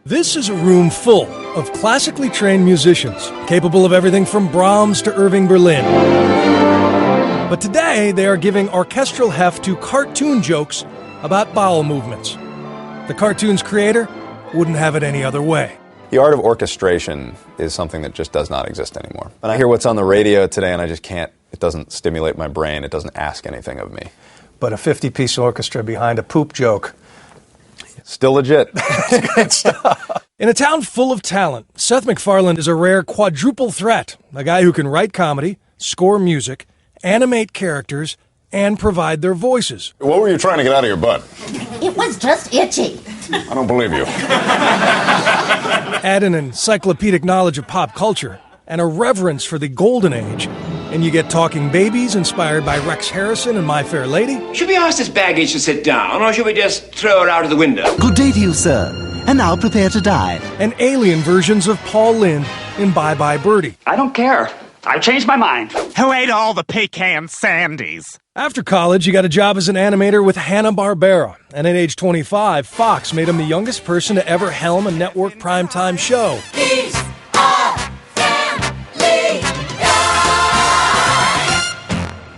This is a room full of classically trained musicians, capable of everything from Brahms to Irving Berlin. But today, they are giving orchestral heft to cartoon jokes about bowel movements. The cartoon's creator wouldn't have it any other way. The art of orchestration is something that just does not exist anymore. And I hear what's on the radio today, and I just can't, it doesn't stimulate my brain, it doesn't ask anything of me. But a 50-piece orchestra behind a poop joke. Still legit. Good stuff. In a town full of talent, Seth MacFarlane is a rare quadruple threat. A guy who can write comedy, score music, animate characters, and provide their voices. What were you trying to get out of your butt? It was just itchy. I don't believe you. Add an encyclopedic knowledge of pop culture and a reverence for the golden age, and you get talking babies inspired by Rex Harrison and My Fair Lady. Should we ask this baggage to sit down, or should we just throw her out of the window? Good day to you, sir. And now prepare to die. And alien versions of Paul Lynde in Bye Bye Birdie. I don't care. I've changed my mind. Who ate all the pecan sandies? After college, he got a job as an animator with Hanna-Barbera. And at age 25, Fox made him the youngest person to ever helm a network primetime show. These are Family Guy.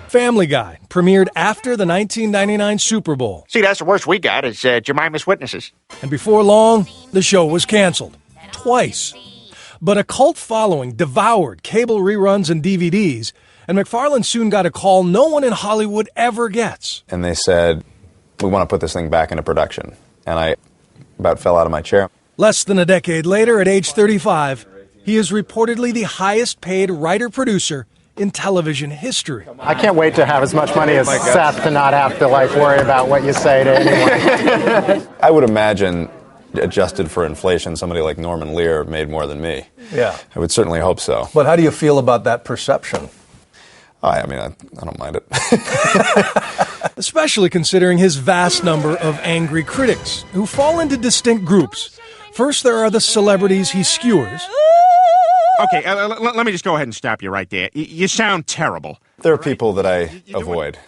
Family Guy premiered after the 1999 Super Bowl. See, that's the worst we got is Jemima's Witnesses. And before long, the show was canceled. Twice. But a cult following devoured cable reruns and DVDs, and MacFarlane soon got a call no one in Hollywood ever gets. And they said, we want to put this thing back into production. And I about fell out of my chair. Less than a decade later, at age 35, he is reportedly the highest paid writer-producer in television history. I can't wait to have as much money as Seth to not have to worry about what you say to anyone. I would imagine, adjusted for inflation, somebody like Norman Lear made more than me. Yeah. I would certainly hope so. But how do you feel about that perception? I don't mind it. Especially considering his vast number of angry critics, who fall into distinct groups. First, there are the celebrities he skewers. Okay, let me just go ahead and stop you right there. You sound terrible. There are people that I avoid.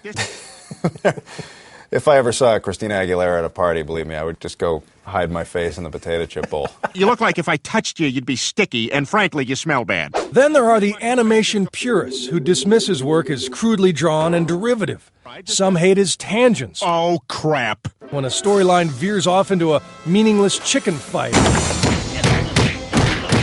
If I ever saw Christina Aguilera at a party, believe me, I would just go hide my face in the potato chip bowl. You look like if I touched you, you'd be sticky, and frankly, you smell bad. Then there are the animation purists who dismiss his work as crudely drawn and derivative. Some hate his tangents. Oh, crap. When a storyline veers off into a meaningless chicken fight.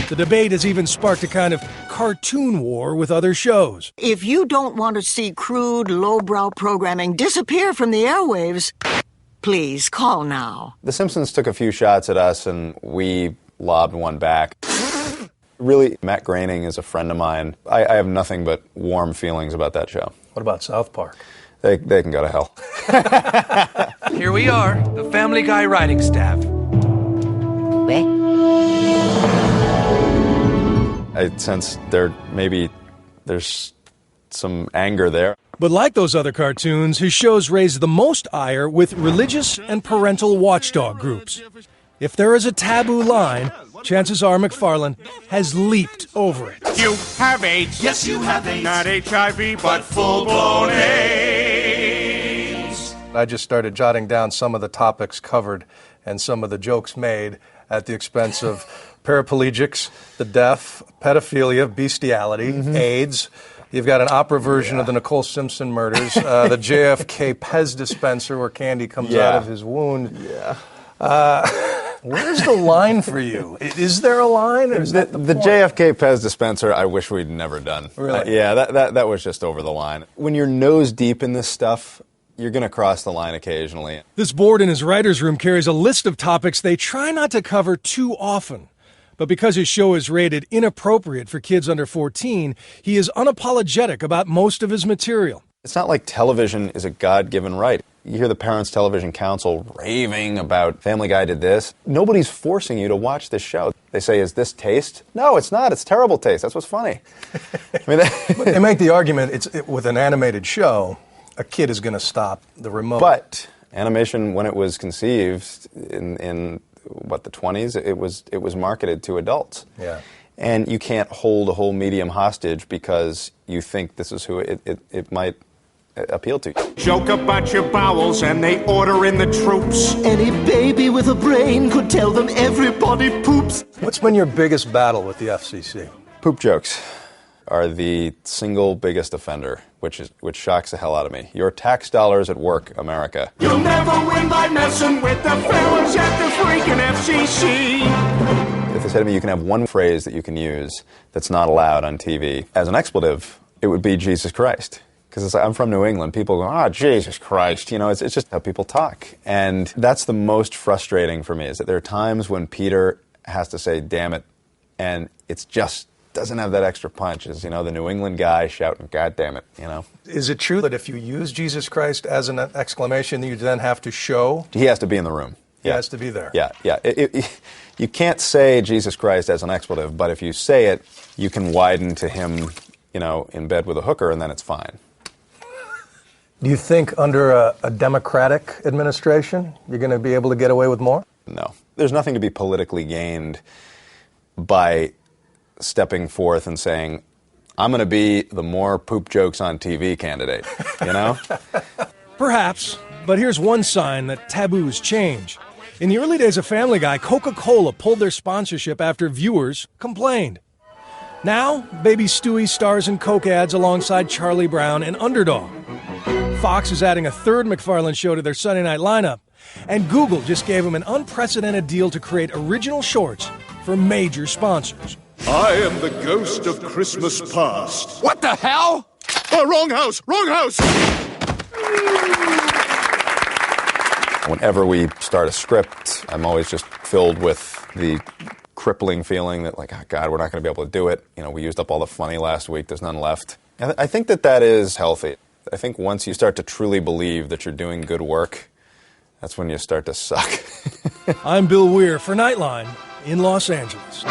The debate has even sparked a kind of cartoon war with other shows. If you don't want to see crude, lowbrow programming disappear from the airwaves, please call now. The Simpsons took a few shots at us, and we lobbed one back. Really, Matt Groening is a friend of mine. I have nothing but warm feelings about that show. What about South Park? They can go to hell. Here we are, the Family Guy writing staff. I sense there's some anger there. But like those other cartoons, his shows raise the most ire with religious and parental watchdog groups. If there is a taboo line, chances are MacFarlane has leaped over it. You have AIDS. Yes, you have AIDS. Not HIV, but full-blown AIDS. I just started jotting down some of the topics covered and some of the jokes made at the expense of paraplegics, the deaf, pedophilia, bestiality, AIDS. You've got an opera version of the Nicole Simpson murders, the JFK Pez dispenser where candy comes out of his wound. Yeah. Where's the line for you? Is there a line? Or is that the JFK Pez dispenser, I wish we'd never done. Really? Yeah, that was just over the line. When you're nose deep in this stuff, you're going to cross the line occasionally. This board in his writer's room carries a list of topics they try not to cover too often. But because his show is rated inappropriate for kids under 14, he is unapologetic about most of his material. It's not like television is a God-given right. You hear the Parents Television Council raving about Family Guy did this. Nobody's forcing you to watch this show. They say, is this taste? No, it's not. It's terrible taste. That's what's funny. They make the argument, with an animated show, a kid is going to stop the remote. But animation, when it was conceived in the 20s, it was marketed to adults. Yeah. And you can't hold a whole medium hostage because you think this is who it might appeal to you. Joke about your bowels and they order in the troops. Any baby with a brain could tell them everybody poops. What's been your biggest battle with the FCC? Poop jokes are the single biggest offender, which shocks the hell out of me. Your tax dollars at work, America. You'll never win by messing with the fellas at the freaking FCC. If they said to me, you can have one phrase that you can use that's not allowed on TV as an expletive, it would be Jesus Christ. Because I'm from New England, people go, Jesus Christ. You know, it's just how people talk. And that's the most frustrating for me, is that there are times when Peter has to say, damn it, and it's just doesn't have that extra punch. As, you know, the New England guy shouting, God damn it, you know. Is it true that if you use Jesus Christ as an exclamation, you then have to show? He has to be in the room. He has to be there. Yeah. You can't say Jesus Christ as an expletive, but if you say it, you can widen to him, you know, in bed with a hooker, and then it's fine. Do you think under a Democratic administration, you're going to be able to get away with more? No. There's nothing to be politically gained by stepping forth and saying, I'm going to be the more poop jokes on TV candidate, you know? Perhaps, but here's one sign that taboos change. In the early days of Family Guy, Coca-Cola pulled their sponsorship after viewers complained. Now, Baby Stewie stars in Coke ads alongside Charlie Brown and Underdog. Fox is adding a third McFarlane show to their Sunday night lineup. And Google just gave them an unprecedented deal to create original shorts for major sponsors. I am the ghost of Christmas past. What the hell? Oh, wrong house! Wrong house! Whenever we start a script, I'm always just filled with the crippling feeling that, like, oh, God, we're not going to be able to do it. You know, we used up all the funny last week. There's none left. I think that is healthy. I think once you start to truly believe that you're doing good work, that's when you start to suck. I'm Bill Weir for NightLine in Los Angeles.